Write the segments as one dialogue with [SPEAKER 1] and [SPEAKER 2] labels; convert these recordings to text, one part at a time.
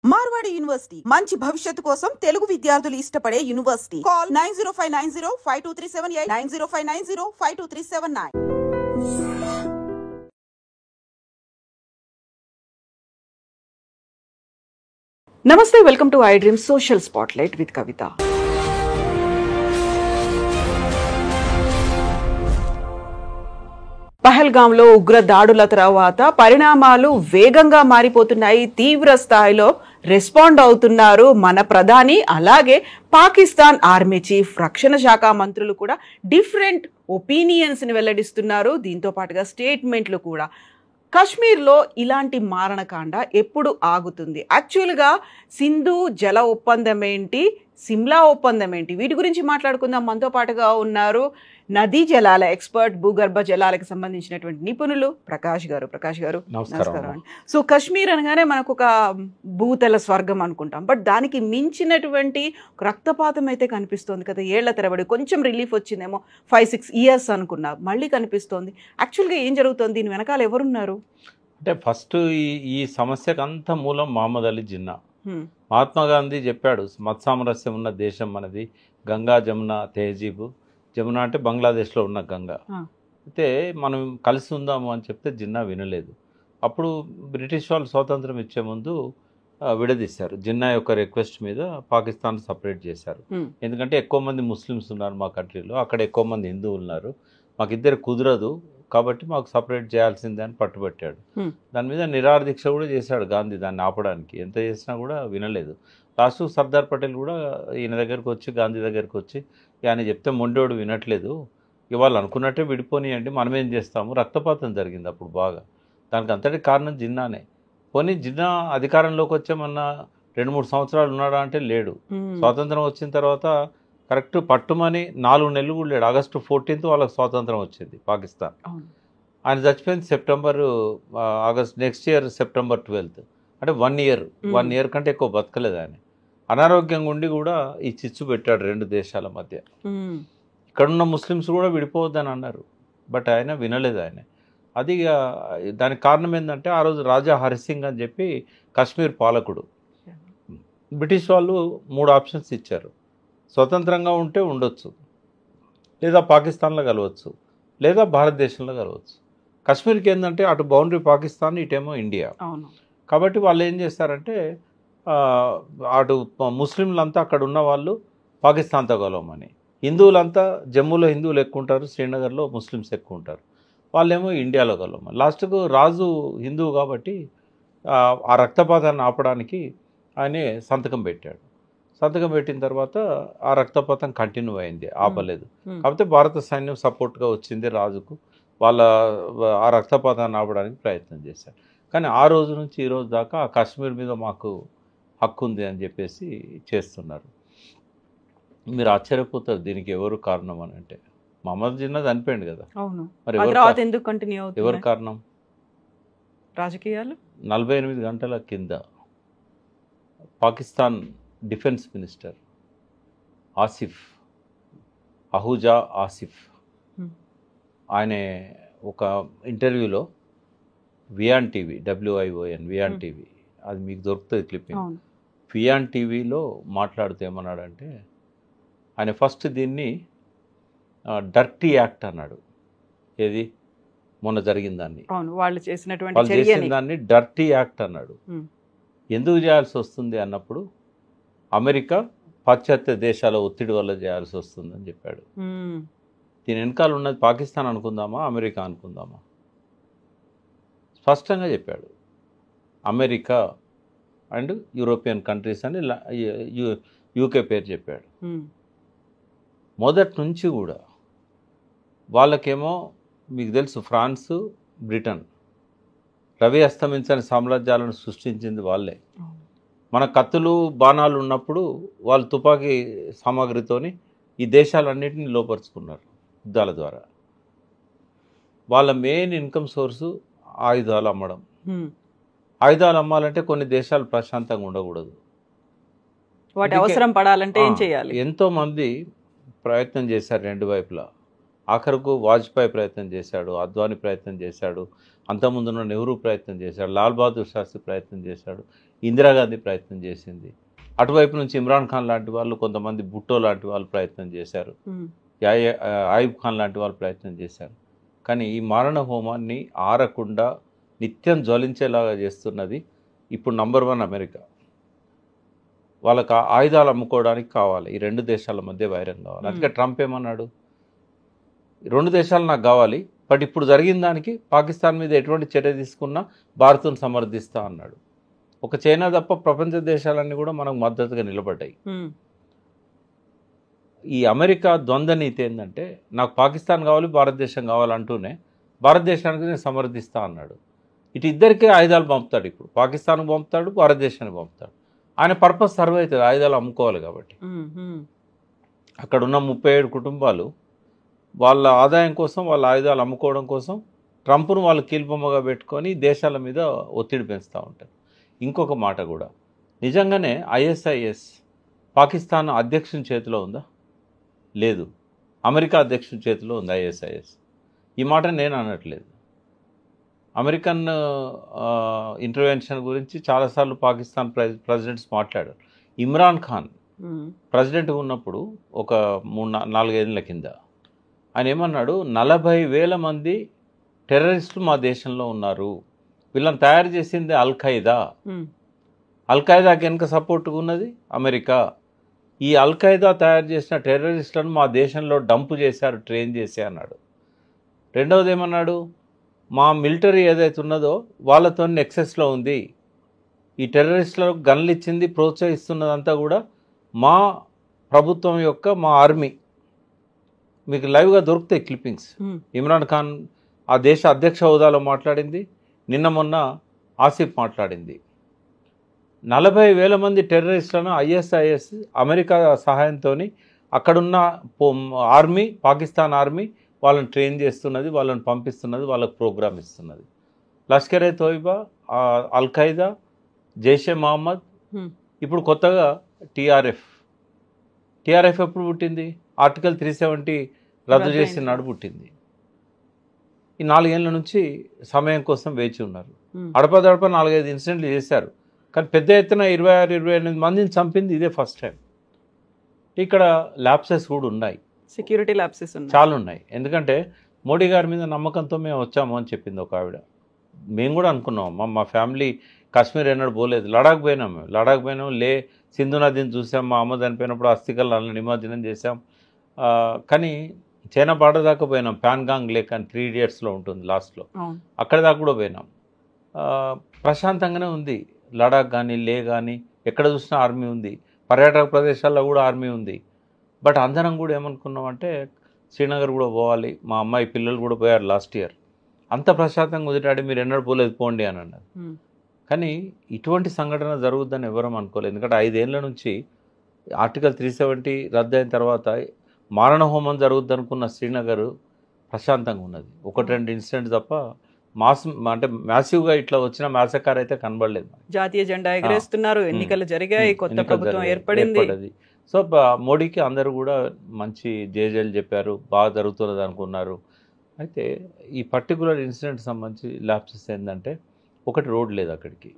[SPEAKER 1] Marwadi university మంచి భవిష్యత్తు కోసం తెలుగు విద్యార్థులు ఇష్టపడే యూనివర్సిటీ. కాల్ 9059052378 9059052379. నమస్తే, welcome to I dream social spotlight with Kavitha. పహల్గాంలో ఉగ్ర దాడుల తర్వాత పరిణామాలు వేగంగా మారిపోతున్నాయి. తీవ్ర స్థాయిలో రెస్పాండ్ అవుతున్నారు మన ప్రధాని, అలాగే పాకిస్తాన్ ఆర్మీ చీఫ్, రక్షణ శాఖ మంత్రులు కూడా డిఫరెంట్ ఒపీనియన్స్ని వెల్లడిస్తున్నారు. దీంతో పాటుగా స్టేట్మెంట్లు కూడా. కాశ్మీర్లో ఇలాంటి మారణకాండ ఎప్పుడు ఆగుతుంది? యాక్చువల్గా సింధు జల ఒప్పందం ఏంటి, సిమ్లా ఒప్పందం ఏంటి, వీటి గురించి మాట్లాడుకుందాం. మనతో పాటుగా ఉన్నారు నదీ జలాల ఎక్స్పర్ట్, భూగర్భ జలాలకు సంబంధించినటువంటి నిపుణులు ప్రకాష్ గారు. ప్రకాష్ గారు నమస్కారం. సో కాశ్మీర్ అనగానే మనకు ఒక భూతల స్వర్గం అనుకుంటాం, బట్ దానికి మించినటువంటి రక్తపాతం అయితే కనిపిస్తోంది కదా. ఏళ్ల తరబడి కొంచెం రిలీఫ్ వచ్చిందేమో, 5-6 years అనుకున్నా, మళ్ళీ కనిపిస్తోంది. యాక్చువల్గా ఏం జరుగుతుంది, దీని వెనకాల ఎవరున్నారు?
[SPEAKER 2] అంటే ఫస్ట్ ఈ సమస్యకు అంత మూలం మహమ్మద్ అలీ జిన్నా. మహాత్మా గాంధీ చెప్పాడు, మత సామరస్యం ఉన్న దేశం మనది, గంగా జమున తెహజీబు. జమున అంటే బంగ్లాదేశ్లో ఉన్న గంగా. అయితే మనం కలిసి ఉందాము అని చెప్తే జిన్నా వినలేదు. అప్పుడు బ్రిటిష్ వాళ్ళు స్వాతంత్రం ఇచ్చే ముందు విడదీశారు. జిన్నా యొక్క రిక్వెస్ట్ మీద పాకిస్తాన్ సపరేట్ చేశారు. ఎందుకంటే ఎక్కువ మంది ముస్లిమ్స్ ఉన్నారు మా కంట్రీలో, అక్కడ ఎక్కువ మంది హిందువులు ఉన్నారు, మాకు ఇద్దరు కుదరదు, కాబట్టి మాకు సపరేట్ చేయాల్సిందే అని పట్టుబట్టాడు. దాని మీద నిరాహార దీక్ష కూడా చేశాడు గాంధీ, దాన్ని ఆపడానికి. ఎంత చేసినా కూడా వినలేదు. లాస్ట్ సర్దార్ పటేల్ కూడా ఈయన దగ్గరికి వచ్చి, గాంధీ దగ్గరికి వచ్చి, ఆయన చెప్తే మొండోడు వినట్లేదు, ఇవాళ అనుకున్నట్టే విడిపోనియండి, మనం ఏం చేస్తాము. రక్తపాతం జరిగింది అప్పుడు బాగా. దానికి అంతటి కారణం జిన్నానే. పోనీ జిన్నా అధికారంలోకి వచ్చామన్నా 2-3 సంవత్సరాలు ఉన్నాడా అంటే లేడు. స్వాతంత్రం వచ్చిన తర్వాత కరెక్ట్ పట్టుమని 4 నెలలు కూడా లేడు. ఆగస్టు 14th వాళ్ళకి స్వాతంత్రం వచ్చింది పాకిస్తాన్. ఆయన చచ్చిపోయింది August next year September 12th. అంటే 1 year కంటే ఎక్కువ బతకలేదు ఆయన. అనారోగ్యంగా ఉండి కూడా ఈ చిచ్చు పెట్టాడు 2 దేశాల మధ్య. ఇక్కడున్న ముస్లిమ్స్ కూడా విడిపోవద్దని అన్నారు, బట్ ఆయన వినలేదు. ఆయన అది దానికి కారణం ఏంటంటే, ఆ రోజు రాజా హరిసింగ్ అని చెప్పి కాశ్మీర్ పాలకుడు. బ్రిటిష్ వాళ్ళు 3 ఆప్షన్స్ ఇచ్చారు. స్వతంత్రంగా ఉంటే ఉండొచ్చు, లేదా పాకిస్తాన్లో కలవచ్చు, లేదా భారతదేశంలో కలవచ్చు. కాశ్మీర్కి ఏంటంటే అటు బౌండరీ పాకిస్తాన్, ఇటేమో ఇండియా. కాబట్టి వాళ్ళు ఏం చేస్తారంటే, అటు ముస్లింలంతా అక్కడ ఉన్న వాళ్ళు పాకిస్తాన్తో కలవమని, హిందువులంతా జమ్మూలో హిందువులు ఎక్కువ ఉంటారు, శ్రీనగర్లో ముస్లిమ్స్ ఎక్కువ ఉంటారు, వాళ్ళేమో ఇండియాలో కలవమని. లాస్ట్కు రాజు హిందువు కాబట్టి ఆ రక్తపాతాన్ని ఆపడానికి ఆయనే సంతకం పెట్టాడు. సంతకం పెట్టిన తర్వాత ఆ రక్తపాతం కంటిన్యూ అయింది, ఆపలేదు. కాకపోతే భారత సైన్యం సపోర్ట్గా వచ్చింది రాజుకు, ఆ రక్తపాతాన్ని ఆపడానికి ప్రయత్నం చేశారు. కానీ ఆ రోజు నుంచి ఈ రోజు దాకా ఆ కాశ్మీర్ మీద మాకు హక్కు ఉంది అని చెప్పేసి చేస్తున్నారు. మీరు ఆశ్చర్యపోతారు దీనికి ఎవరు కారణం అని అంటే, మహమ్మద్ జిన్నా చనిపోయింది కదా, మరి ఎవరు కారణం?
[SPEAKER 1] రాజకీయాలు.
[SPEAKER 2] 48 గంటల కింద పాకిస్తాన్ డిఫెన్స్ మినిస్టర్ అహూజా ఆసిఫ్ ఆయన ఒక ఇంటర్వ్యూలో Wiaan TV, WION Wiaan TV, అది మీకు దొరుకుతుంది క్లిప్పింగ్, వియాన్ టీవీలో మాట్లాడుతూ ఏమన్నాడంటే, ఆయన ఫస్ట్ దీన్ని డర్టీ యాక్ట్ అన్నాడు. ఏది మొన్న జరిగిన దాన్ని, వాళ్ళు చేసిన దాన్ని డర్టీ యాక్ట్ అన్నాడు. ఎందుకు చేయాల్సి వస్తుంది అన్నప్పుడు, అమెరికా పాశ్చాత్య దేశాల ఒత్తిడి వల్ల చేయాల్సి వస్తుందని చెప్పాడు. దీని వెనకాల ఉన్నది పాకిస్తాన్ అనుకుందామా, అమెరికా అనుకుందామా? స్పష్టంగా చెప్పాడు, అమెరికా అండ్ యూరోపియన్ కంట్రీస్ అని UK పేరు చెప్పాడు. మొదటి నుంచి కూడా వాళ్ళకేమో మీకు తెలుసు, ఫ్రాన్సు, బ్రిటన్ రవి అస్తమించని సామ్రాజ్యాలను సృష్టించింది వాళ్ళే. మన కత్తులు బాణాలు ఉన్నప్పుడు వాళ్ళు తుపాకీ సామాగ్రితోని ఈ దేశాలన్నింటినీ లోపరుచుకున్నారు యుద్ధాల ద్వారా. వాళ్ళ మెయిన్ ఇన్కమ్ సోర్సు ఆయుధాలు అమ్మడం. ఆయుధాలు అమ్మాలంటే కొన్ని దేశాలు ప్రశాంతంగా ఉండకూడదు,
[SPEAKER 1] వాటి అవసరం పడాలంటే ఏం చేయాలి?
[SPEAKER 2] ఎంతోమంది ప్రయత్నం చేశారు 2 వైపులా. ఆఖరుకు వాజ్పేయి ప్రయత్నం చేశాడు, అద్వానీ ప్రయత్నం చేశాడు, అంతకుముందున్న నెహ్రూ ప్రయత్నం చేశాడు, లాల్ బహదూర్ శాస్త్రి ప్రయత్నం చేశాడు. ఇందిరాగాంధీ ప్రయత్నం చేసింది, అటువైపు నుంచి ఇమ్రాన్ ఖాన్ లాంటి వాళ్ళు, కొంతమంది భుట్టో లాంటి వాళ్ళు ప్రయత్నం చేశారు, ఆయుబ్ ఖాన్ లాంటి వాళ్ళు ప్రయత్నం చేశారు. కానీ ఈ మారణ హోమాన్ని ఆరకుండా నిత్యం జ్వలించేలాగా చేస్తున్నది ఇప్పుడు నంబర్ 1 అమెరికా. వాళ్ళకి ఆయుధాలు అమ్ముకోవడానికి కావాలి, ఈ 2 దేశాల మధ్య వైరం కావాలి. అందుకే ట్రంప్ ఏమన్నాడు, 2 దేశాలు నాకు కావాలి, బట్ ఇప్పుడు జరిగిన దానికి పాకిస్తాన్ మీద ఎటువంటి చర్య తీసుకున్నా భారత్ను సమర్థిస్తా అన్నాడు. ఒక చైనా తప్ప ప్రపంచ దేశాలన్నీ కూడా మనకు మద్దతుగా నిలబడ్డాయి. ఈ అమెరికా ద్వంద్వ నీతి ఏంటంటే, నాకు పాకిస్తాన్ కావాలి, భారతదేశం కావాలంటూనే భారతదేశానికి నేను సమర్థిస్తా అన్నాడు. ఇటు ఇద్దరికే ఆయుధాలు పంపుతాడు, ఇప్పుడు పాకిస్తాన్కి పంపుతాడు, భారతదేశానికి పంపుతాడు. ఆయన పర్పస్ సర్వ్ అవుతుంది, ఆయుధాలు అమ్ముకోవాలి కాబట్టి. అక్కడ ఉన్న 37 కుటుంబాలు వాళ్ళ ఆదాయం కోసం, వాళ్ళ ఆయుధాలు అమ్ముకోవడం కోసం ట్రంప్ను వాళ్ళు కీల్బొమ్మగా పెట్టుకొని దేశాల మీద ఒత్తిడి పెంచుతూ ఉంటారు. ఇంకొక మాట కూడా, నిజంగానే ISIS పాకిస్తాన్ అధ్యక్షుని చేతిలో ఉందా? లేదు, అమెరికా అధ్యక్షుని చేతిలో ఉంది ISIS. ఈ మాట నేను అనట్లేదు. అమెరికన్ ఇంటర్వెన్షన్ గురించి చాలాసార్లు పాకిస్తాన్ ప్రెసిడెంట్స్ మాట్లాడారు. ఇమ్రాన్ ఖాన్ ప్రెసిడెంట్ ఉన్నప్పుడు ఒక 3-4 ఏళ్ళ కింద ఆయన ఏమన్నాడు, 40,000 మంది టెర్రరిస్టులు మా దేశంలో ఉన్నారు, వీళ్ళని తయారు చేసింది అల్-ఖైదా. అల్-ఖైదాకి వెనుక సపోర్ట్గా ఉన్నది అమెరికా. ఈ అల్-ఖైదా తయారు చేసిన టెర్రరిస్టులను మా దేశంలో డంపు చేశారు, ట్రైన్ చేసి అన్నాడు. రెండవది ఏమన్నాడు, మా మిలిటరీ ఏదైతే ఉన్నదో వాళ్ళతో నెక్సెస్లో ఉంది, ఈ టెర్రరిస్టులకు గన్లు ఇచ్చింది, ప్రోత్సహిస్తున్నదంతా కూడా మా ప్రభుత్వం యొక్క, మా ఆర్మీ. మీకు లైవ్గా దొరుకుతాయి క్లిప్పింగ్స్. ఇమ్రాన్ ఖాన్ ఆ దేశ అధ్యక్ష హోదాలో మాట్లాడింది, నిన్న మొన్న ఆసిఫ్ మాట్లాడింది. 40,000 మంది టెర్రరిస్టులను ISIS అమెరికా సహాయంతో అక్కడున్న ఆర్మీ, పాకిస్తాన్ ఆర్మీ వాళ్ళని ట్రైన్ చేస్తున్నది, వాళ్ళని పంపిస్తున్నది, వాళ్ళకు ప్రోగ్రామ్ ఇస్తున్నది. లష్కరే తోయిబా, అల్-ఖైదా, జైషే మహమ్మద్, ఇప్పుడు కొత్తగా టీఆర్ఎఫ్ ఎప్పుడు పుట్టింది? ఆర్టికల్ 370 రద్దు చేసిన నాడు పుట్టింది. ఈ 4 ఏళ్ళ నుంచి సమయం కోసం వేచి ఉన్నారు. అడపదడప 4-5 ఇన్సిడెంట్లు చేశారు, కానీ పెద్ద ఎత్తున 26-28 మందిని చంపింది ఇదే ఫస్ట్ టైం. ఇక్కడ ల్యాప్సెస్ కూడా ఉన్నాయి,
[SPEAKER 1] సెక్యూరిటీ ల్యాప్సెస్
[SPEAKER 2] చాలా ఉన్నాయి. ఎందుకంటే మోడీ గారి మీద నమ్మకంతో మేము వచ్చాము అని చెప్పింది ఒక ఆవిడ. మేము కూడా అనుకున్నాం, మా ఫ్యామిలీ కాశ్మీర్ ఎన్నడూ పోలేదు, లడాక్ పోయినాం. సింధు నదిని చూసాం, మా అమ్మ చనిపోయినప్పుడు అస్థికలను నిమజ్జనం చేసాం. కానీ చైనా బార్డర్ దాకా పోయినాం, ప్యాన్గాంగ్ లేక్ అని 3 ఇడియట్స్లో ఉంటుంది లాస్ట్లో, అక్కడి దాకా కూడా పోయినాం. ప్రశాంతంగానే ఉంది లడాక్ కానీ, లే కానీ, ఎక్కడ చూసినా ఆర్మీ ఉంది, పర్యాటక ప్రదేశాల్లో కూడా ఆర్మీ ఉంది. బట్ అందరం కూడా ఏమనుకున్నామంటే శ్రీనగర్ కూడా పోవాలి, మా అమ్మాయి పిల్లలు కూడా పోయారు లాస్ట్ ఇయర్, అంత ప్రశాంతంగా కుదిరాడు, మీరు ఎన్నడూ పోలేదు పోండి అని అన్నారు. కానీ ఇటువంటి సంఘటన జరుగుద్దని ఎవరం అనుకోలేదు. ఎందుకంటే 5 ఏళ్ళ నుంచి ఆర్టికల్ 370 రద్దు అయిన తర్వాత మారణ హోమం జరుగుద్ది అనుకున్న శ్రీనగర్ ప్రశాంతంగా ఉన్నది. 1-2 ఇన్సిడెంట్స్ తప్ప అంటే మ్యాసివ్గా ఇట్లా వచ్చిన మ్యాసకార్ అయితే కనబడలేదు.
[SPEAKER 1] జాతీయ జెండా ఎగరేస్తున్నారు, ఎన్నికలు జరిగాయి, కొత్త ప్రభుత్వం ఏర్పడింది.
[SPEAKER 2] సో మోడీకి అందరూ కూడా మంచి జేజేలు చెప్పారు, బాగా జరుగుతున్నది అనుకున్నారు. అయితే ఈ పర్టికులర్ ఇన్సిడెంట్ సంబంధించి ల్యాప్సెస్ ఏంటంటే, ఒకటి రోడ్ లేదు అక్కడికి,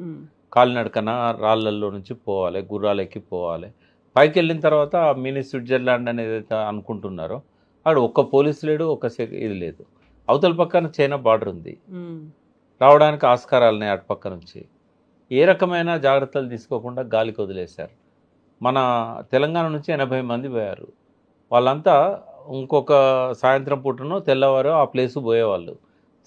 [SPEAKER 2] కాలినడకన రాళ్ళల్లో నుంచి పోవాలి, గుర్రాలు ఎక్కి పోవాలి. పైకి వెళ్ళిన తర్వాత మినీ స్విట్జర్లాండ్ అనేది ఏదైతే అనుకుంటున్నారో అక్కడ ఒక్క పోలీసు లేడు, ఇది లేదు. అవతల పక్కన చైనా బార్డర్ ఉంది, రావడానికి ఆస్కారాలున్నాయి అటు పక్క నుంచి. ఏ రకమైన జాగ్రత్తలు తీసుకోకుండా గాలికి వదిలేశారు. మన తెలంగాణ నుంచి 80 మంది పోయారు. వాళ్ళంతా ఇంకొక సాయంత్రం పూటనో తెల్లవారో ఆ ప్లేసు పోయేవాళ్ళు.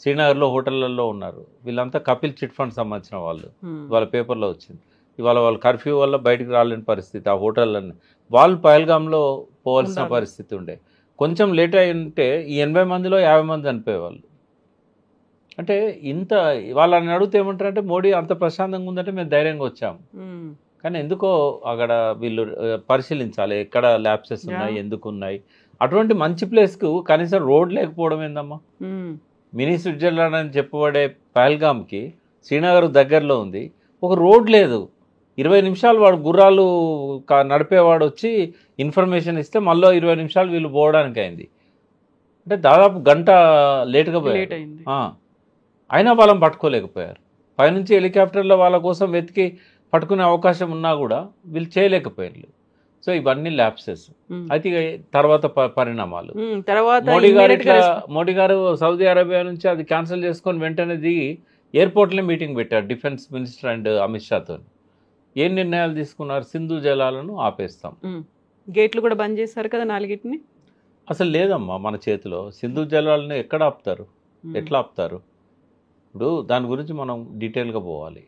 [SPEAKER 2] శ్రీనగర్లో హోటళ్లలో ఉన్నారు. వీళ్ళంతా కపిల్ చిట్ ఫండ్ సంబంధించిన వాళ్ళు, వాళ్ళ పేపర్లో వచ్చింది. ఇవాళ వాళ్ళ కర్ఫ్యూ వల్ల బయటకు రాలేని పరిస్థితి. ఆ హోటళ్ళన్నీ వాళ్ళు పహల్గామ్లో పోవాల్సిన పరిస్థితి ఉండే. కొంచెం లేట్ అయి ఉంటే ఈ 80 మందిలో 50 మంది చనిపోయేవాళ్ళు. అంటే ఇంత వాళ్ళని అడిగితే ఏమంటారంటే, మోడీ అంత ప్రశాంతంగా ఉందంటే మేము ధైర్యంగా వచ్చాము. కానీ ఎందుకో అక్కడ వీళ్ళు పరిశీలించాలి ఎక్కడ ల్యాప్సెస్ ఉన్నాయి, ఎందుకు ఉన్నాయి. అటువంటి మంచి ప్లేస్కు కనీసం రోడ్ లేకపోవడం ఏందమ్మా? మినీ స్విట్జర్లాండ్ అని చెప్పబడే పహల్గామ్కి శ్రీనగర్ దగ్గరలో ఉంది, ఒక రోడ్ లేదు. 20 నిమిషాలు వాడు గుర్రాలు నడిపేవాడు వచ్చి ఇన్ఫర్మేషన్ ఇస్తే మళ్ళీ 20 నిమిషాలు వీళ్ళు పోవడానికి అయింది. అంటే దాదాపు గంట లేట్గా పోయారు. అయినా వాళ్ళని పట్టుకోలేకపోయారు. పైనుంచి హెలికాప్టర్లో వాళ్ళ కోసం వెతికి పట్టుకునే అవకాశం ఉన్నా కూడా వీళ్ళు చేయలేకపోయారు. సో ఇవన్నీ ల్యాప్సెస్. అయితే తర్వాత పరిణామాలు
[SPEAKER 1] తర్వాత
[SPEAKER 2] మోడీ గారు సౌదీ అరేబియా నుంచి అది క్యాన్సిల్ చేసుకొని వెంటనే దిగి ఎయిర్పోర్ట్లో మీటింగ్ పెట్టారు డిఫెన్స్ మినిస్టర్ అండ్ అమిత్ షాతో. ఏం నిర్ణయాలు తీసుకున్నారు? సింధు జలాలను ఆపేస్తాం,
[SPEAKER 1] గేట్లు కూడా బంద్ చేశారు కదా 4ని.
[SPEAKER 2] అసలు లేదమ్మా మన చేతిలో. సింధు జలాలను ఎక్కడ ఆపుతారు, ఎట్లా ఆపుతారు? ఇప్పుడు దాని గురించి మనం డీటెయిల్గా పోవాలి.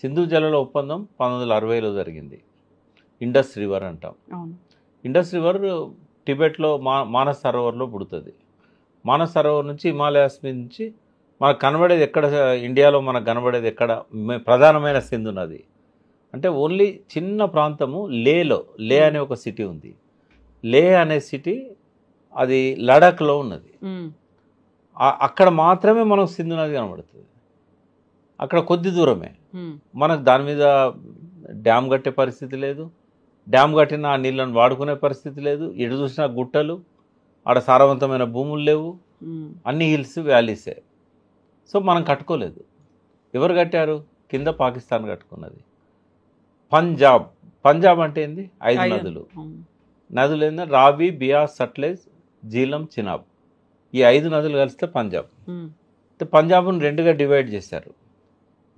[SPEAKER 2] సింధు జలాల ఒప్పందం 1960లో జరిగింది. ఇండస్ రివర్ అంటాం. ఇండస్ రివర్ టిబెట్లో మానస్ సరోవర్లో పుడుతుంది. మానస్ సరోవర్ నుంచి హిమాలయాస్ నుంచి మనకు కనబడేది ఎక్కడ, ఇండియాలో మనకు కనబడేది ఎక్కడ? ప్రధానమైన సింధు నది అంటే ఓన్లీ చిన్న ప్రాంతము లేలో. లే అనే ఒక సిటీ ఉంది. లే అనే సిటీ అది లడాఖ్లో ఉన్నది. అక్కడ మాత్రమే మనకు సింధు నది కనబడుతుంది. అక్కడ కొద్ది దూరమే. మనకు దాని మీద డ్యామ్ కట్టే పరిస్థితి లేదు. డ్యామ్ కట్టిన ఆ నీళ్ళను వాడుకునే పరిస్థితి లేదు. ఎటు చూసినా గుట్టలు, ఆడ సారవంతమైన భూములు లేవు, అన్ని హిల్స్ వ్యాలీసే. సో మనం కట్టుకోలేదు. ఎవరు కట్టారు? కింద పాకిస్తాన్ కట్టుకున్నది. పంజాబ్ అంటే ఏంది? 5 నదులు. నదులు ఏంటంటే రావి, బియాస్, సట్లెజ్, జీలం, చినాబ్. ఈ 5 నదులు కలిస్తే పంజాబ్. పంజాబ్ను 2గా డివైడ్ చేశారు.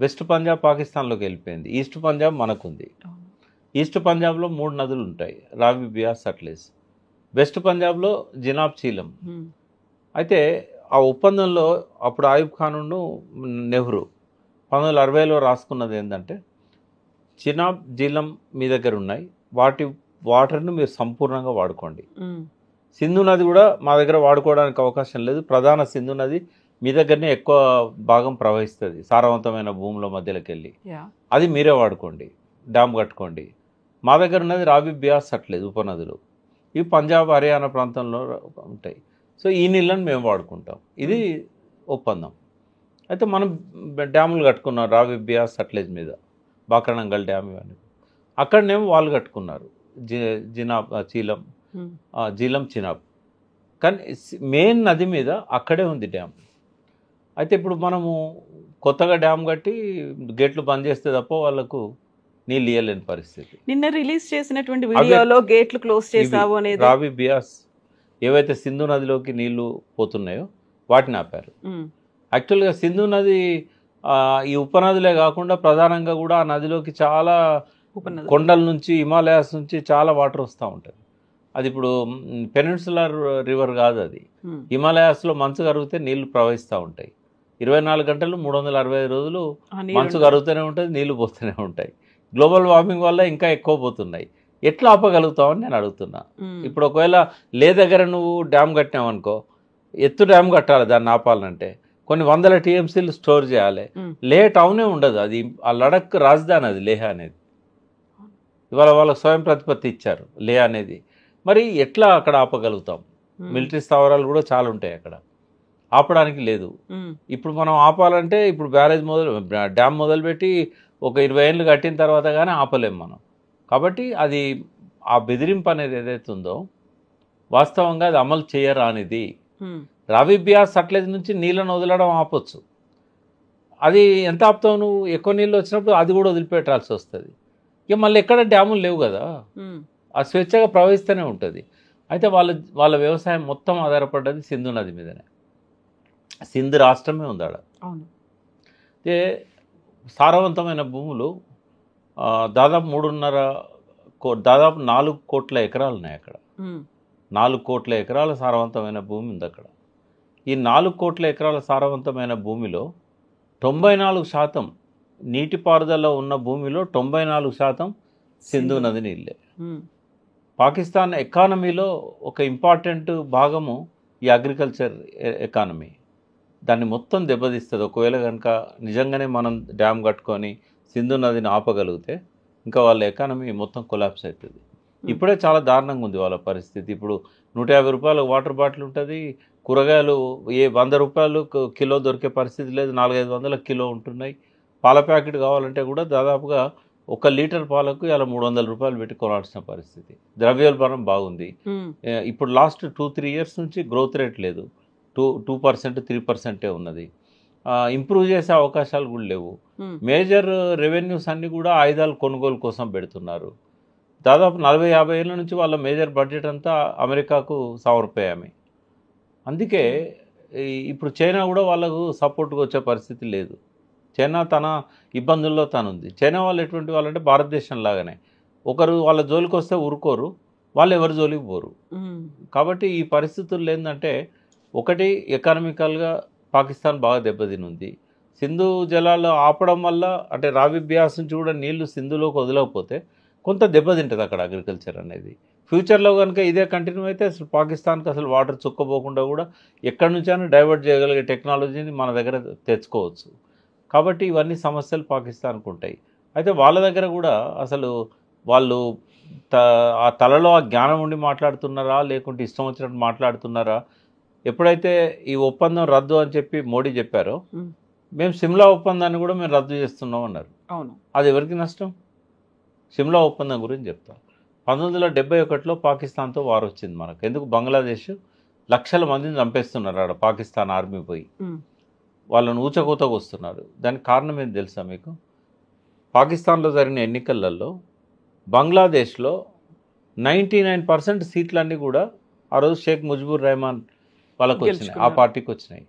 [SPEAKER 2] వెస్ట్ పంజాబ్ పాకిస్తాన్లోకి వెళ్ళిపోయింది, ఈస్ట్ పంజాబ్ మనకుంది. ఈస్ట్ పంజాబ్లో 3 నదులు ఉంటాయి, రావి, బియాస్, సట్లెజ్. వెస్ట్ పంజాబ్లో జినాబ్, చీలం. అయితే ఆ ఒప్పందంలో అప్పుడు ఆయుబ్ ఖాన్ను నెహ్రూ 1960లో రాసుకున్నది ఏంటంటే, చినాబ్, జీలం మీ దగ్గర ఉన్నాయి, వాటి వాటర్ను మీరు సంపూర్ణంగా వాడుకోండి. సింధు నది కూడా మా దగ్గర వాడుకోవడానికి అవకాశం లేదు. ప్రధాన సింధు నది మీ దగ్గరనే ఎక్కువ భాగం ప్రవహిస్తుంది సారవంతమైన భూముల మధ్యలోకి వెళ్ళి. అది మీరే వాడుకోండి, డ్యామ్ కట్టుకోండి. మా దగ్గర ఉన్నది రావి, బియాస్, సట్లెజ్ ఉపనదులు. ఇవి పంజాబ్, హర్యానా ప్రాంతంలో ఉంటాయి. సో ఈ నీళ్ళని మేము వాడుకుంటాం. ఇది ఒప్పందం. అయితే మనం డ్యాములు కట్టుకున్నాం రావి, బియాస్, సట్లెజ్ మీద, బాక్రానంగల్ డ్యామ్ ఇవన్నీ. అక్కడనేమో వాళ్ళు కట్టుకున్నారు జీలం, చినాబ్. కానీ మెయిన్ నది మీద అక్కడే ఉంది డ్యామ్. అయితే ఇప్పుడు మనము కొత్తగా డ్యామ్ కట్టి గేట్లు బంద్ చేస్తే తప్ప వాళ్ళకు నీళ్ళు ఇవ్వలేని పరిస్థితి.
[SPEAKER 1] నిన్న రిలీజ్ చేసినటువంటి వీడియోలో గేట్లు క్లోజ్ చేసావు అనేది
[SPEAKER 2] రావి, బియాస్ ఏవైతే సింధు నదిలోకి నీళ్లు పోతున్నాయో వాటిని ఆపారు. యాక్చువల్గా సింధు నది ఈ ఉపనదులే కాకుండా ప్రధానంగా కూడా ఆ నదిలోకి చాలా కొండల నుంచి, హిమాలయాస్ నుంచి చాలా వాటర్ వస్తూ ఉంటుంది. అది ఇప్పుడు పెనిన్సులర్ రివర్ కాదు, అది హిమాలయాస్లో మంచు కరిగితే నీళ్లు ప్రవహిస్తూ ఉంటాయి. 24 గంటలు 365 రోజులు మంచు కరుగుతూనే ఉంటుంది, నీళ్లు పోతూనే ఉంటాయి. గ్లోబల్ వార్మింగ్ వల్ల ఇంకా ఎక్కువ పోతున్నాయి. ఎట్లా ఆపగలుగుతావని నేను అడుగుతున్నా. ఇప్పుడు ఒకవేళ లే దగ్గర నువ్వు డ్యామ్ కట్టినావు అనుకో, ఎత్తు డ్యామ్ కట్టాలి దాన్ని ఆపాలంటే, కొన్ని 100 టీఎంసీలు స్టోర్ చేయాలి. లే టౌనే ఉండదు, అది ఆ లడక్ రాజధాని, అది లేహ్ అనేది. ఇవాళ వాళ్ళకి స్వయం ప్రతిపత్తి ఇచ్చారు లే అనేది. మరి ఎట్లా అక్కడ ఆపగలుగుతాం? మిలిటరీ స్థావరాలు కూడా చాలా ఉంటాయి అక్కడ, ఆపడానికి లేదు. ఇప్పుడు మనం ఆపాలంటే ఇప్పుడు డ్యామ్ మొదలుపెట్టి ఒక 20 ఏళ్ళు కట్టిన తర్వాత కానీ ఆపలేం మనం. కాబట్టి అది ఆ బెదిరింపు అనేది ఏదైతే ఉందో వాస్తవంగా అది అమలు చేయరానిది. రావి, బియాస్, సట్లెజ్ నుంచి నీళ్ళను వదలడం ఆపొచ్చు. అది ఎంత ఆపుతావు నువ్వు? ఎక్కువ నీళ్ళు వచ్చినప్పుడు అది కూడా వదిలిపెట్టాల్సి వస్తుంది. ఇక మళ్ళీ ఎక్కడ డ్యాములు లేవు కదా, ఆ స్వేచ్ఛగా ప్రవహిస్తూనే ఉంటుంది. అయితే వాళ్ళ వ్యవసాయం మొత్తం ఆధారపడ్డది సింధు నది మీదనే. సింధు రాష్ట్రమే ఉంది ఆడ. అయితే సారవంతమైన భూములు దాదాపు 4 కోట్ల ఎకరాలు ఉన్నాయి అక్కడ. 4 కోట్ల ఎకరాల సారవంతమైన భూమి ఉంది అక్కడ. ఈ 4 కోట్ల ఎకరాల సారవంతమైన భూమిలో 94% నీటిపారుదల ఉన్న భూమిలో 94% సింధు నది నీళ్ళే. పాకిస్తాన్ ఎకానమీలో ఒక ఇంపార్టెంట్ భాగము ఈ అగ్రికల్చర్ ఎకానమీ. దాన్ని మొత్తం దెబ్బతీస్తుంది. ఒకవేళ కనుక నిజంగానే మనం డ్యామ్ కట్టుకొని సింధు నదిని ఆపగలిగితే ఇంకా వాళ్ళ ఎకానమీ మొత్తం కొలాప్స్ అవుతుంది. ఇప్పుడే చాలా దారుణంగా ఉంది వాళ్ళ పరిస్థితి. ఇప్పుడు 150 రూపాయల వాటర్ బాటిల్ ఉంటుంది, కూరగాయలు 100 రూపాయలు కిలో దొరికే పరిస్థితి లేదు, 400-500 కిలో ఉంటున్నాయి. పాల ప్యాకెట్ కావాలంటే కూడా దాదాపుగా 1 లీటర్ పాలకు ఇలా 300 రూపాయలు పెట్టి కొనాల్సిన పరిస్థితి. ద్రవ్యోల్బణం బాగుంది. ఇప్పుడు లాస్ట్ 2-3 ఇయర్స్ నుంచి గ్రోత్ రేట్ లేదు, 2%, 3% ఉన్నది. ఇంప్రూవ్ చేసే అవకాశాలు కూడా లేవు. మేజర్ రెవెన్యూస్ అన్నీ కూడా ఆయుధాలు కొనుగోలు కోసం పెడుతున్నారు. దాదాపు 40-50 ఏళ్ళ నుంచి వాళ్ళ మేజర్ బడ్జెట్ అంతా అమెరికాకు సమర్పయామే. అందుకే ఇప్పుడు చైనా కూడా వాళ్ళకు సపోర్ట్గా వచ్చే పరిస్థితి లేదు. చైనా తన ఇబ్బందుల్లో తనుంది. చైనా వాళ్ళు ఎటువంటి వాళ్ళంటే భారతదేశం లాగానే ఒకరు వాళ్ళ జోలికి వస్తే ఊరుకోరు, వాళ్ళు ఎవరి జోలికి పోరు. కాబట్టి ఈ పరిస్థితుల్లో ఏంటంటే ఒకటి ఎకనామికల్గా పాకిస్తాన్ బాగా దెబ్బతినుంది. సింధు జలాలు ఆపడం వల్ల అంటే రావి బ్యాస్ నుంచి కూడా నీళ్లు సింధులోకి వదలకపోతే కొంత దెబ్బతింటుంది అక్కడ అగ్రికల్చర్ అనేది. ఫ్యూచర్లో కనుక ఇదే కంటిన్యూ అయితే అసలు పాకిస్తాన్కి అసలు వాటర్ చుక్కపోకుండా కూడా ఎక్కడి నుంచైనా డైవర్ట్ చేయగలిగే టెక్నాలజీని మన దగ్గర తెచ్చుకోవచ్చు. కాబట్టి ఇవన్నీ సమస్యలు పాకిస్తాన్కు ఉంటాయి. అయితే వాళ్ళ దగ్గర కూడా అసలు వాళ్ళు ఆ తలలో ఆ జ్ఞానం ఉండి మాట్లాడుతున్నారా లేకుంటే ఇష్టం వచ్చినట్టు మాట్లాడుతున్నారా? ఎప్పుడైతే ఈ ఒప్పందం రద్దు అని చెప్పి మోడీ చెప్పారో మేము సిమ్లా ఒప్పందాన్ని కూడా మేము రద్దు చేస్తున్నాం అన్నారు.
[SPEAKER 1] అవును,
[SPEAKER 2] అది ఎవరికి నష్టం? సిమ్లా ఒప్పందం గురించి చెప్తాం. 1971లో పాకిస్తాన్తో వార్ వచ్చింది మనకు. ఎందుకు? బంగ్లాదేశ్ లక్షల మందిని చంపేస్తున్నారు ఆడ పాకిస్తాన్ ఆర్మీ పోయి, వాళ్ళని ఊచకోతకు వస్తున్నారు. దానికి కారణం ఏంటి తెలుసా మీకు? పాకిస్తాన్లో జరిగిన ఎన్నికలలో బంగ్లాదేశ్లో 99% సీట్లన్నీ కూడా ఆ రోజు షేక్ ముజిబుర్ రెహమాన్ వాళ్ళకు వచ్చినాయి, ఆ పార్టీకి వచ్చినాయి.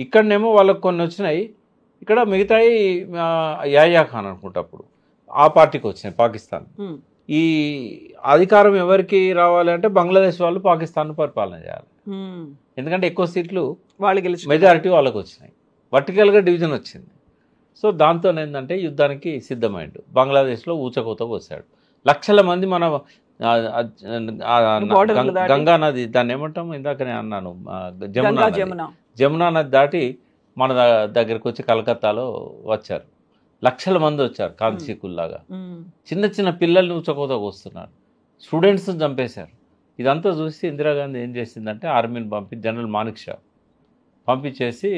[SPEAKER 2] ఇక్కడనేమో వాళ్ళకు కొన్ని వచ్చినాయి, ఇక్కడ మిగతాయి యాయా ఖాన్ అనుకుంటప్పుడు ఆ పార్టీకి వచ్చినాయి పాకిస్తాన్. ఈ అధికారం ఎవరికి రావాలి అంటే బంగ్లాదేశ్ వాళ్ళు పాకిస్తాన్ పరిపాలన చేయాలి. ఎందుకంటే ఎక్కువ సీట్లు వాళ్ళు గెలిచి మెజారిటీ వాళ్ళకు వచ్చినాయి, వర్టికల్గా డివిజన్ వచ్చింది. సో దాంతో ఏంటంటే యుద్ధానికి సిద్ధమైండు. బంగ్లాదేశ్లో ఊచకోతకు వచ్చాడు. లక్షల మంది మన గంగా నది, దాన్ని ఏమంటాం ఇందాక నేను అన్నాను, జమునా నది దాటి మన దగ్గరకు వచ్చి కలకత్తాలో వచ్చారు. లక్షల మంది వచ్చారు కాంచీకుల్లాగా. చిన్న చిన్న పిల్లల్ని ఊచకోతకు వస్తున్నారు, స్టూడెంట్స్ చంపేశారు. ఇదంతా చూసి ఇందిరాగాంధీ ఏం చేసిందంటే ఆర్మీని పంపి జనరల్ మానిక్ షా పంపించేసి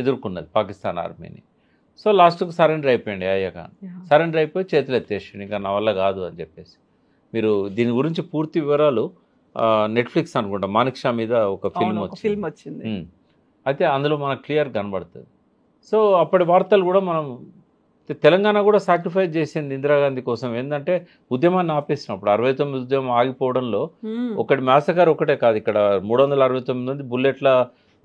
[SPEAKER 2] ఎదుర్కొన్నది పాకిస్తాన్ ఆర్మీని. సో లాస్ట్కు సరెండర్ అయిపోయింది యాయా ఖాన్. సరెండర్ అయిపోయి చేతులు ఎత్తేసిండు, ఇంకా నా వల్ల కాదు అని చెప్పేసి. మీరు దీని గురించి పూర్తి వివరాలు నెట్ఫ్లిక్స్ అనుకుంటా మానిక్ షా మీద ఒక ఫిల్మ్ వచ్చింది, అయితే అందులో మనకు క్లియర్ కనబడుతుంది. సో అప్పటి వార్తలు కూడా మనం తెలంగాణ కూడా సాక్రిఫైస్ చేసింది ఇందిరాగాంధీ కోసం. ఏంటంటే ఉద్యమాన్ని ఆపేసినప్పుడు 69 ఉద్యమం ఆగిపోవడంలో ఒకటి మ్యాసకర్ ఒకటే కాదు, ఇక్కడ 369 మంది బుల్లెట్ల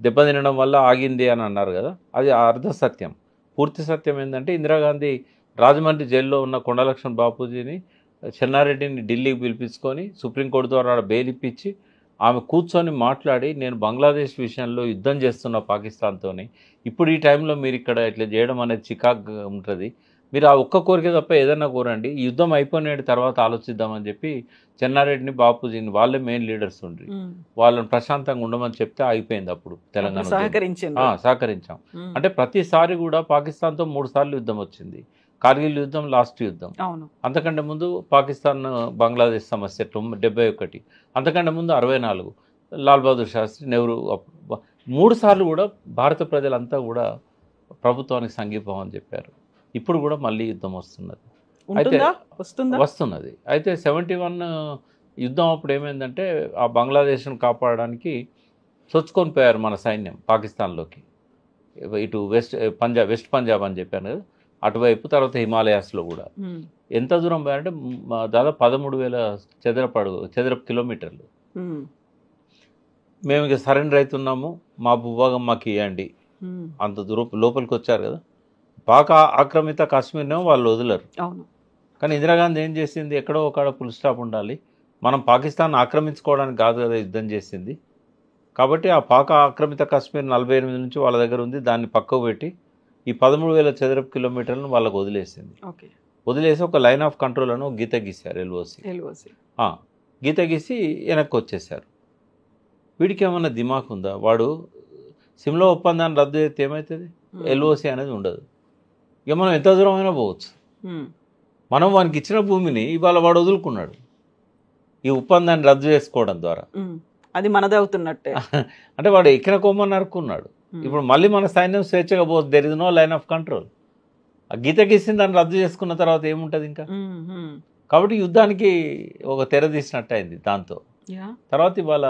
[SPEAKER 2] దెబ్బతినడం వల్ల ఆగింది అని అన్నారు కదా, అది అర్ధ సత్యం. పూర్తి సత్యం ఏంటంటే ఇందిరాగాంధీ రాజమండ్రి జైల్లో ఉన్న కొండలక్ష్మణ్ బాపూజీని, చెన్నారెడ్డిని ఢిల్లీకి పిలిపించుకొని సుప్రీంకోర్టు ద్వారా బెయిల్ ఇప్పించి ఆమె కూర్చొని మాట్లాడి, నేను బంగ్లాదేశ్ విషయంలో యుద్ధం చేస్తున్న పాకిస్తాన్తో, ఇప్పుడు ఈ టైంలో మీరు ఇక్కడ ఇట్లా చేయడం అనేది చికాకుగా ఉంటుంది, మీరు ఆ ఒక్క కోరిక తప్ప ఏదన్నా కోరండి, ఈ యుద్ధం అయిపోయిన తర్వాత ఆలోచిద్దామని చెప్పి చెన్నారెడ్డిని బాపూజీని, వాళ్ళే మెయిన్ లీడర్స్ ఉండ్రి, వాళ్ళని ప్రశాంతంగా ఉండమని చెప్తే ఆగిపోయింది. అప్పుడు తెలంగాణ సహకరించాం. అంటే ప్రతిసారి కూడా పాకిస్తాన్తో 3 సార్లు యుద్ధం వచ్చింది. కార్గిల్ యుద్ధం లాస్ట్ యుద్ధం, అంతకంటే ముందు పాకిస్తాన్ బంగ్లాదేశ్ సమస్య 71, అంతకంటే ముందు 64 లాల్ బహదూర్ శాస్త్రి, నెహ్రూ. 3 సార్లు కూడా భారత ప్రజలంతా కూడా ప్రభుత్వానికి సంఘీభావం చెప్పారు. ఇప్పుడు కూడా మళ్ళీ యుద్ధం వస్తున్నది, అయితే వస్తున్నది. అయితే 71 యుద్ధం అప్పుడు ఏమైందంటే ఆ బంగ్లాదేశ్ను కాపాడడానికి చొచ్చుకొని పోయారు మన సైన్యం పాకిస్తాన్లోకి. ఇటు వెస్ట్ పంజాబ్ అని చెప్పాను కదా, అటువైపు, తర్వాత హిమాలయాస్లో కూడా. ఎంత దూరం పోయారంటే దాదాపు 13,000 చదరపు కిలోమీటర్లు. మేము ఇక సరెండర్ అవుతున్నాము, మా భూభాగం మాకు ఇవ్వండి, అంత దూరం లోపలికి వచ్చారు కదా. పాక్ ఆక్రమిత కాశ్మీర్నేమో వాళ్ళు వదలరు. కానీ ఇందిరాగాంధీ ఏం చేసింది, ఎక్కడో ఒకడ ఫుల్ స్టాప్ ఉండాలి, మనం పాకిస్తాన్ ఆక్రమించుకోవడానికి కాదు కదా యుద్ధం చేసింది. కాబట్టి ఆ పాక్ ఆక్రమిత కాశ్మీర్ 48 నుంచి వాళ్ళ దగ్గర ఉంది, దాన్ని పక్కకు పెట్టి ఈ 13,000 చదరపు కిలోమీటర్లను వాళ్ళకు వదిలేసింది. వదిలేసి ఒక లైన్ ఆఫ్ కంట్రోల్ అని గీత గీశారు, ఎల్ఓసి గీత గీసి వెనక్కి వచ్చేసారు. వీడికి ఏమన్నా దిమాక్ ఉందా? వాడు సిమ్లా ఒప్పందాన్ని రద్దు చేస్తే ఏమవుతుంది? ఎల్ఓసి అనేది ఉండదు. ఇక మనం ఎంత దూరం అయినా పోవచ్చు. మనం వానికి ఇచ్చిన భూమిని ఇవాళ వాడు వదులుకున్నాడు ఈ ఒప్పందాన్ని రద్దు చేసుకోవడం ద్వారా.
[SPEAKER 1] అది మనదే అవుతున్నట్టే.
[SPEAKER 2] అంటే వాడు ఎక్కిన కొమ్మని నరుక్కున్నాడు. ఇప్పుడు మళ్ళీ మన సైన్యం స్వేచ్ఛగా పోతుంది. There is no line of control. ఆ గీత గీసిన దాన్ని రద్దు చేసుకున్న తర్వాత ఏముంటుంది ఇంకా? కాబట్టి యుద్ధానికి ఒక తెర తీసినట్టు అయింది దాంతో. తర్వాత ఇవాళ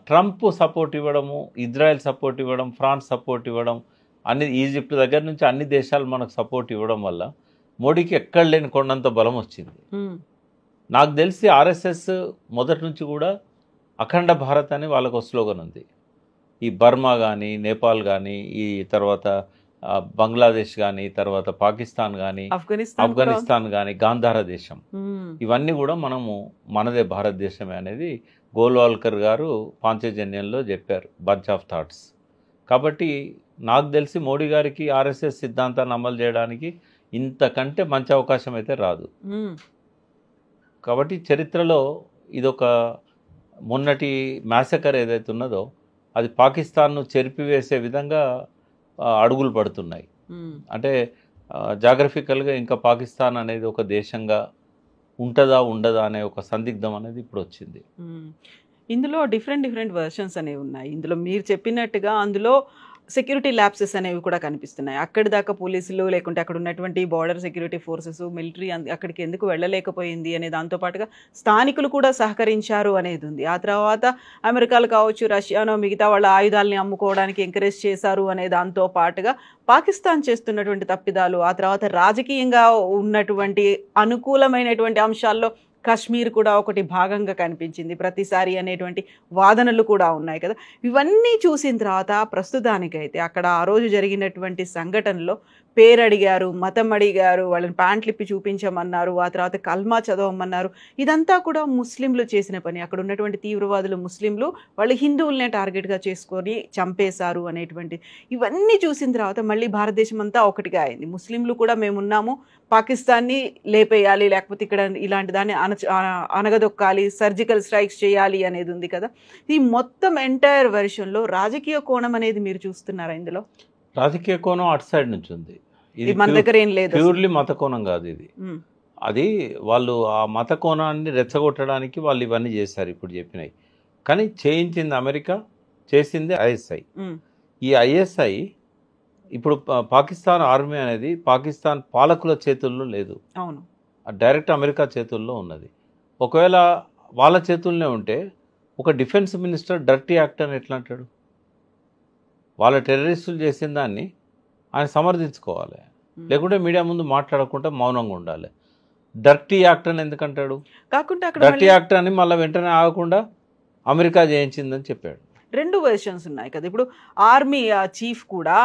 [SPEAKER 2] ట్రంప్ సపోర్ట్ ఇవ్వడము, ఇజ్రాయెల్ సపోర్ట్ ఇవ్వడం, ఫ్రాన్స్ సపోర్ట్ ఇవ్వడం, అన్ని ఈజిప్ట్ దగ్గర నుంచి అన్ని దేశాలు మనకు సపోర్ట్ ఇవ్వడం వల్ల మోడీకి ఎక్కడ లేని కొండంత బలం వచ్చింది. నాకు తెలిసి ఆర్ఎస్ఎస్ మొదటి నుంచి కూడా అఖండ భారత్ అని వాళ్ళకు స్లోగన్ ఉంది. ఈ బర్మా కానీ, నేపాల్ కానీ, ఈ తర్వాత బంగ్లాదేశ్ కానీ, తర్వాత పాకిస్తాన్ కానీ, ఆఫ్ఘనిస్తాన్ కానీ, గాంధార దేశం, ఇవన్నీ కూడా మనదే భారతదేశమే అనేది గోల్వాల్కర్ గారు పాంచజన్యంలో చెప్పారు, బంచ్ ఆఫ్ థాట్స్. కాబట్టి నాకు తెలిసి మోడీ గారికి ఆర్ఎస్ఎస్ సిద్ధాంతాన్ని అమలు చేయడానికి ఇంతకంటే మంచి అవకాశం అయితే రాదు. కాబట్టి చరిత్రలో ఇదొక మొన్నటి మ్యాసకర్ ఏదైతే ఉన్నదో అది పాకిస్తాన్ను చెరిపివేసే విధంగా అడుగులు పడుతున్నాయి. అంటే జాగ్రఫికల్గా ఇంకా పాకిస్తాన్ అనేది ఒక దేశంగా ఉంటుందా ఉండదా అనే ఒక సందిగ్ధం అనేది ఇప్పుడు వచ్చింది.
[SPEAKER 1] ఇందులో డిఫరెంట్ వర్షన్స్ అనేవి ఉన్నాయి. ఇందులో మీరు చెప్పినట్టుగా అందులో సెక్యూరిటీ ల్యాప్సెస్ అనేవి కూడా కనిపిస్తున్నాయి. అక్కడి దాకా పోలీసులు లేకుంటే అక్కడ ఉన్నటువంటి బార్డర్ సెక్యూరిటీ ఫోర్సెస్, మిలిటరీ అక్కడికి ఎందుకు వెళ్ళలేకపోయింది అనే దాంతోపాటుగా స్థానికులు కూడా సహకరించారు అనేది ఉంది. ఆ తర్వాత అమెరికాలు కావచ్చు, రష్యానో మిగతా వాళ్ళ ఆయుధాలని అమ్ముకోవడానికి ఎంకరేజ్ చేశారు అనే దాంతో పాటుగా పాకిస్తాన్ చేస్తున్నటువంటి తప్పిదాలు, ఆ తర్వాత రాజకీయంగా ఉన్నటువంటి అనుకూలమైనటువంటి అంశాల్లో కాశ్మీర్ కూడా ఒకటి భాగంగా కనిపించింది ప్రతిసారి అనేటువంటి వాదనలు కూడా ఉన్నాయి కదా. ఇవన్నీ చూసిన తర్వాత ప్రస్తుతానికైతే అక్కడ ఆ రోజు జరిగినటువంటి సంఘటనలో పేరు అడిగారు, మతం అడిగారు, వాళ్ళని ప్యాంట్లు ఇప్పి చూపించమన్నారు, ఆ తర్వాత కల్మా చదవమన్నారు. ఇదంతా కూడా ముస్లింలు చేసిన పని. అక్కడ ఉన్నటువంటి తీవ్రవాదులు ముస్లింలు, వాళ్ళు హిందువులనే టార్గెట్గా చేసుకొని చంపేశారు అనేటువంటి ఇవన్నీ చూసిన తర్వాత మళ్ళీ భారతదేశం అంతా ఒకటిగా అయింది. ముస్లింలు కూడా మేమున్నాము, పాకిస్తాన్ని లేపేయాలి, లేకపోతే ఇక్కడ ఇలాంటి దాన్ని అనగదొక్కాలి, సర్జికల్ స్ట్రైక్స్ చేయాలి అనేది ఉంది కదా. ఈ మొత్తం ఎంటైర్ వెర్షన్లో రాజకీయ కోణం అనేది మీరు చూస్తున్నారా? ఇందులో
[SPEAKER 2] రాజకీయ కోణం అటు సైడ్ నుంచి ఉంది.
[SPEAKER 1] ఇది మన దగ్గర ఏం లేదు,
[SPEAKER 2] ప్యూర్లీ మత కోణం కాదు ఇది. అది వాళ్ళు ఆ మత కోణాన్ని రెచ్చగొట్టడానికి వాళ్ళు ఇవన్నీ చేశారు ఇప్పుడు చెప్పినాయి. కానీ చేయించింది అమెరికా, చేసింది ఐఎస్ఐ. ఈ ఐఎస్ఐ ఇప్పుడు పాకిస్తాన్ ఆర్మీ అనేది పాకిస్తాన్ పాలకుల చేతుల్లో లేదు,
[SPEAKER 1] అవును,
[SPEAKER 2] డైరెక్ట్ అమెరికా చేతుల్లో ఉన్నది. ఒకవేళ వాళ్ళ చేతుల్లోనే ఉంటే ఒక డిఫెన్స్ మినిస్టర్ డర్టీ యాక్ట్ అని ఎట్లా అంటాడు? వాళ్ళ టెర్రరిస్టులు చేసిన దాన్ని ఆయన సమర్థించుకోవాలి, లేకుంటే మీడియా ముందు మాట్లాడకుండా మౌనంగా ఉండాలి. డర్టీ యాక్ట్ అని ఎందుకంటాడు?
[SPEAKER 1] కాకుండా
[SPEAKER 2] డర్టీ యాక్ట్ అని మళ్ళీ వెంటనే ఆగకుండా అమెరికా చేయించిందని చెప్పాడు.
[SPEAKER 1] రెండు వెర్షన్స్ ఉన్నాయి కదా. ఇప్పుడు ఆర్మీ చీఫ్ కూడా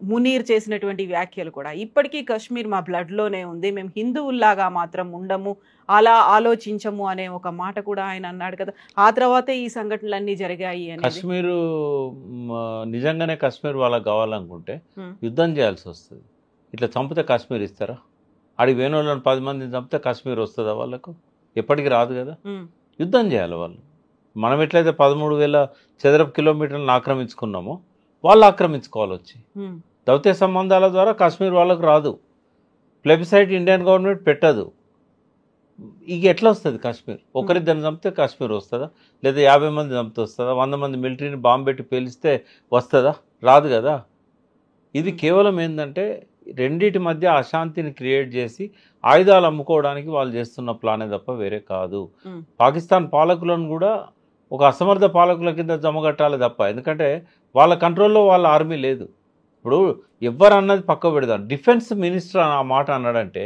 [SPEAKER 1] మునీర్ చేసినటువంటి వ్యాఖ్యలు కూడా ఇప్పటికీ కాశ్మీర్ మా బ్లడ్లోనే ఉంది, మేము హిందువుల్లాగా మాత్రం ఉండము, అలా ఆలోచించము అనే ఒక మాట కూడా ఆయన అన్నాడు కదా. ఆ తర్వాతే ఈ సంఘటనలన్నీ జరిగాయి.
[SPEAKER 2] కాశ్మీరు నిజంగానే కాశ్మీర్ వాళ్ళకి కావాలనుకుంటే యుద్ధం చేయాల్సి వస్తుంది. ఇట్లా చంపితే కాశ్మీర్ ఇస్తారా? అడిగి వేణులను 10 మందిని చంపితే కాశ్మీర్ వస్తుందా? వాళ్ళకు ఎప్పటికీ రాదు కదా. యుద్ధం చేయాలి వాళ్ళు. మనం ఎట్లయితే 13,000 చదరపు కిలోమీటర్లను ఆక్రమించుకున్నామో వాళ్ళు ఆక్రమించుకోవాలి వచ్చి. దౌత్య సంబంధాల ద్వారా కాశ్మీర్ వాళ్ళకు రాదు, ప్లెబిసైట్ ఇండియన్ గవర్నమెంట్ పెట్టదు. ఇక ఎట్లా వస్తుంది కాశ్మీర్? ఒకరిద్దరిని చంపితే కాశ్మీర్ వస్తుందా? లేదా 50 మంది చంపితే వస్తుందా? 100 మంది మిలిటరీని బాంబు పెట్టి పేలిస్తే వస్తుందా? రాదు కదా. ఇది కేవలం ఏంటంటే రెండింటి మధ్య అశాంతిని క్రియేట్ చేసి ఆయుధాలు అమ్ముకోవడానికి వాళ్ళు చేస్తున్న ప్లానే తప్ప వేరే కాదు. పాకిస్తాన్ పాలకులను కూడా ఒక అసమర్థ పాలకుల కింద జమగట్టాలి తప్ప, ఎందుకంటే వాళ్ళ కంట్రోల్లో వాళ్ళ ఆర్మీ లేదు. ఇప్పుడు ఎవరు అన్నది పక్క పెడదాం, డిఫెన్స్ మినిస్టర్ ఆ మాట అన్నాడంటే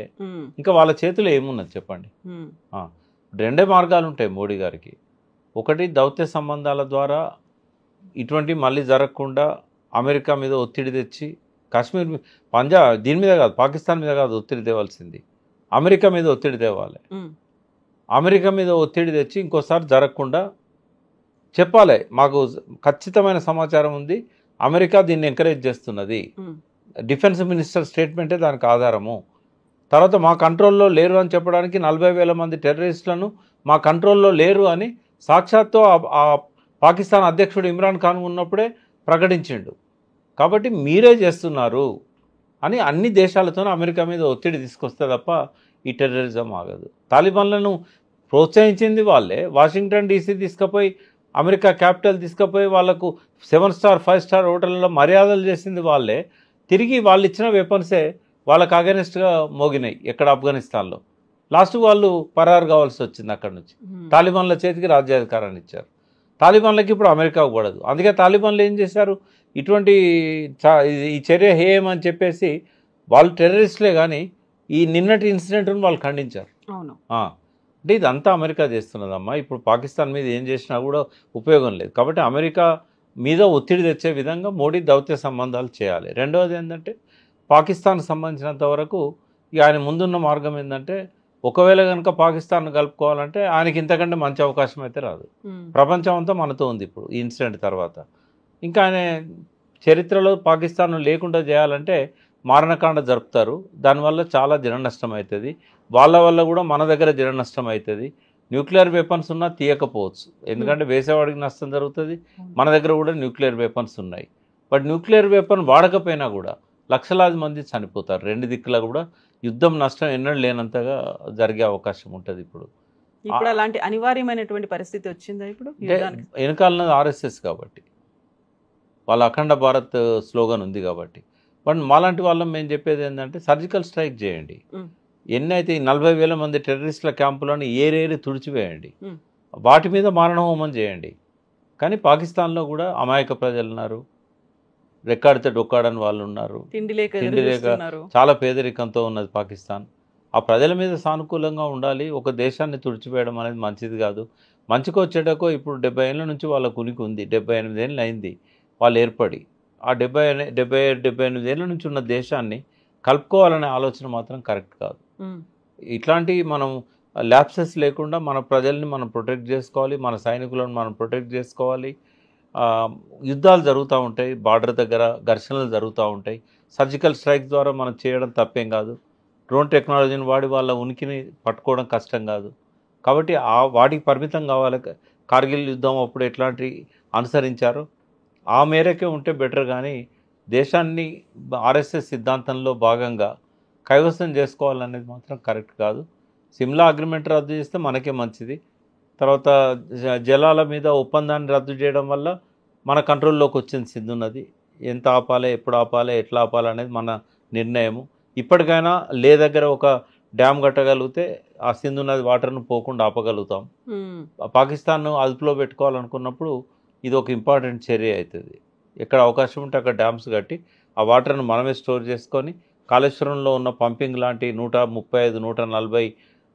[SPEAKER 2] ఇంకా వాళ్ళ చేతిలో ఏమున్నది చెప్పండి. రెండే మార్గాలు ఉంటాయి మోడీ గారికి. ఒకటి, దౌత్య సంబంధాల ద్వారా ఇటువంటి మళ్ళీ జరగకుండా అమెరికా మీద ఒత్తిడి తెచ్చి, కాశ్మీర్ పంజాబ్ దీని మీద కాదు, పాకిస్తాన్ మీద కాదు ఒత్తిడి తేవాల్సింది, అమెరికా మీద ఒత్తిడి తేవాలి. అమెరికా మీద ఒత్తిడి తెచ్చి ఇంకోసారి జరగకుండా చెప్పాలి, మాకు ఖచ్చితమైన సమాచారం ఉంది, అమెరికా దీన్ని ఎంకరేజ్ చేస్తున్నది, డిఫెన్స్ మినిస్టర్ స్టేట్మెంటే దానికి ఆధారము. తర్వాత మా కంట్రోల్లో లేరు అని చెప్పడానికి 40,000 మంది టెర్రరిస్టులను మా కంట్రోల్లో లేరు అని సాక్షాత్తు ఆ పాకిస్తాన్ అధ్యక్షుడు ఇమ్రాన్ ఖాన్ ఉన్నప్పుడే ప్రకటించిండు. కాబట్టి మీరే చేస్తున్నారు అని అన్ని దేశాలతో అమెరికా మీద ఒత్తిడి తీసుకొస్తే తప్ప ఈ టెర్రరిజం ఆగదు. తాలిబాన్లను ప్రోత్సహించింది వాళ్ళే. వాషింగ్టన్ DC తీసుకుపోయి, అమెరికా క్యాపిటల్ తీసుకుపోయి వాళ్ళకు 7 స్టార్ 5 స్టార్ హోటళ్ళలో మర్యాదలు చేసింది వాళ్ళే. తిరిగి వాళ్ళు ఇచ్చిన వెపన్సే వాళ్ళకు అగెనిస్ట్గా మోగినాయి ఎక్కడ ఆఫ్ఘనిస్తాన్లో. లాస్ట్ వాళ్ళు పరారు కావాల్సి వచ్చింది అక్కడ నుంచి. తాలిబాన్ల చేతికి రాజ్యాధికారాన్ని ఇచ్చారు. తాలిబాన్లకి ఇప్పుడు అమెరికాకు పడదు. అందుకే తాలిబాన్లు ఏం చేశారు, ఇటువంటి ఈ చర్య హేయమని చెప్పేసి వాళ్ళు టెర్రరిస్టులే కానీ ఈ నిన్నటి ఇన్సిడెంట్ను వాళ్ళు ఖండించారు.
[SPEAKER 1] అవును,
[SPEAKER 2] అంటే ఇదంతా అమెరికా చేస్తున్నదమ్మా. ఇప్పుడు పాకిస్తాన్ మీద ఏం చేసినా కూడా ఉపయోగం లేదు. కాబట్టి అమెరికా మీద ఒత్తిడి తెచ్చే విధంగా మోడీ దౌత్య సంబంధాలు చేయాలి. రెండవది ఏంటంటే పాకిస్తాన్కి సంబంధించినంత వరకు ఆయన ముందున్న మార్గం ఏంటంటే ఒకవేళ కనుక పాకిస్తాన్ కలుపుకోవాలంటే ఆయనకి ఇంతకంటే మంచి అవకాశం అయితే రాదు. ప్రపంచం అంతా మనతో ఉంది ఇప్పుడు ఈ ఇన్సిడెంట్ తర్వాత. ఇంకా ఆయన చరిత్రలో పాకిస్తాన్ లేకుండా చేయాలంటే మారణకాండ జరుపుతారు. దానివల్ల చాలా జన నష్టం అవుతుంది. వాళ్ళ వల్ల కూడా మన దగ్గర జన నష్టం అవుతుంది. న్యూక్లియర్ వెపన్స్ ఉన్నా తీయకపోవచ్చు, ఎందుకంటే వేసేవాడికి నష్టం జరుగుతుంది. మన దగ్గర కూడా న్యూక్లియర్ వెపన్స్ ఉన్నాయి. బట్ న్యూక్లియర్ వెపన్ వాడకపోయినా కూడా లక్షలాది మంది చనిపోతారు. రెండు దిక్కులా కూడా యుద్ధం నష్టం ఎన్నడూ లేనంతగా జరిగే అవకాశం ఉంటుంది. ఇప్పుడు
[SPEAKER 1] అలాంటి అనివార్యమైనటువంటి పరిస్థితి వచ్చిందా ఇప్పుడు?
[SPEAKER 2] వెనకాలన్నది ఆర్ఎస్ఎస్ కాబట్టి, వాళ్ళ అఖండ భారత్ స్లోగన్ ఉంది కాబట్టి. బట్ మాలాంటి వాళ్ళం మేము చెప్పేది ఏంటంటే సర్జికల్ స్ట్రైక్ చేయండి. ఎన్నైతే 40,000 మంది టెర్రరిస్టుల క్యాంపులను ఏరేరి తుడిచివేయండి, వాటి మీద మారణహోమం చేయండి. కానీ పాకిస్తాన్లో కూడా అమాయక ప్రజలు ఉన్నారు, రెక్కాడితే డొక్కాడని వాళ్ళు ఉన్నారు, తిండి లేక చాలా పేదరికంతో ఉన్నది పాకిస్తాన్. ఆ ప్రజల మీద సానుకూలంగా ఉండాలి. ఒక దేశాన్ని తుడిచివేయడం అనేది మంచిది కాదు. మంచికో చెడ్డకో ఇప్పుడు 70 ఏళ్ళ నుంచి వాళ్ళకు ఉనికి ఉంది. 78 ఏళ్ళు అయింది వాళ్ళు ఏర్పడి. ఆ 78 ఏళ్ళ నుంచి ఉన్న దేశాన్ని కలుపుకోవాలనే ఆలోచన మాత్రం కరెక్ట్ కాదు. ఇట్లాంటి మనం ల్యాప్సెస్ లేకుండా మన ప్రజల్ని మనం ప్రొటెక్ట్ చేసుకోవాలి, మన సైనికులను మనం ప్రొటెక్ట్ చేసుకోవాలి. యుద్ధాలు జరుగుతూ ఉంటాయి, బార్డర్ దగ్గర ఘర్షణలు జరుగుతూ ఉంటాయి. సర్జికల్ స్ట్రైక్ ద్వారా మనం చేయడం తప్పేం కాదు. డ్రోన్ టెక్నాలజీని వాడి వాళ్ళ ఉనికిని పట్టుకోవడం కష్టం కాదు. కాబట్టి వాటికి పరిమితం కావాలి. కార్గిల్ యుద్ధం అప్పుడు ఎట్లాంటి అనుసరించారో ఆ మేరకే ఉంటే బెటర్. కానీ దేశాన్ని ఆర్ఎస్ఎస్ సిద్ధాంతంలో భాగంగా కైవసం చేసుకోవాలనేది మాత్రం కరెక్ట్ కాదు. సిమ్లా అగ్రిమెంట్ రద్దు చేస్తే మనకే మంచిది. తర్వాత జలాల మీద ఒప్పందాన్ని రద్దు చేయడం వల్ల మన కంట్రోల్లోకి వచ్చింది సింధు నది. ఎంత ఆపాలి, ఎప్పుడు ఆపాలి, ఎట్లా ఆపాలి అనేది మన నిర్ణయము. ఇప్పటికైనా లే దగ్గర ఒక డ్యామ్ కట్టగలిగితే ఆ సింధు నది వాటర్ను పోకుండా ఆపగలుగుతాం. పాకిస్తాన్ను అదుపులో పెట్టుకోవాలనుకున్నప్పుడు ఇది ఒక ఇంపార్టెంట్ చర్య అవుతుంది. ఎక్కడ అవకాశం ఉంటే అక్కడ డ్యామ్స్ కట్టి ఆ వాటర్ను మనమే స్టోర్ చేసుకొని కాళేశ్వరంలో ఉన్న పంపింగ్ లాంటి 135-140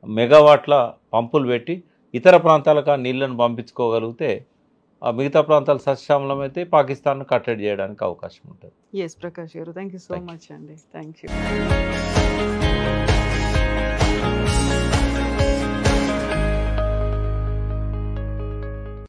[SPEAKER 2] మెగావాట్ల పంపులు పెట్టి ఇతర ప్రాంతాలకు ఆ నీళ్లను పంపించుకోగలిగితే ఆ మిగతా ప్రాంతాలు సస్యశ్యామలం అయితే పాకిస్తాన్ కట్టడి చేయడానికి అవకాశం ఉంటుంది.
[SPEAKER 1] ఎస్ ప్రకాష్ గారు, థ్యాంక్ యూ సో మచ్ అండి. Thank you.